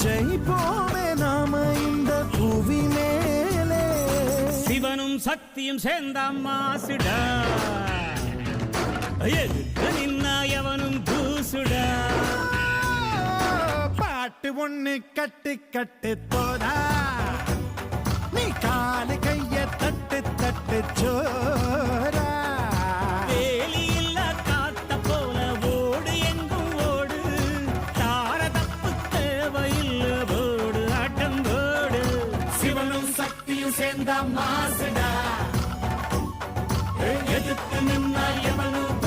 ஜெயிப்போமே நாம இந்த புவி மேலே. சிவனும் சக்தியும் சேர்ந்த மாசுடா, எதுக்கு நின்னா எவனும் தூசுடா. பாட்டு ஒண்ணு கட்டு கட்டு போடா, நீ காலு கைய தட்டு தட்டு சோரா. வேலி இல்ல காத்த போல ஓடு எங்கும் ஓடு, தார தப்பு தேவையில்ல போடு ஆட்டம் போடு. சிவனும் சக்தியும் சேர்ந்த மாசுடா, எதுக்கு நின்னா எவனும்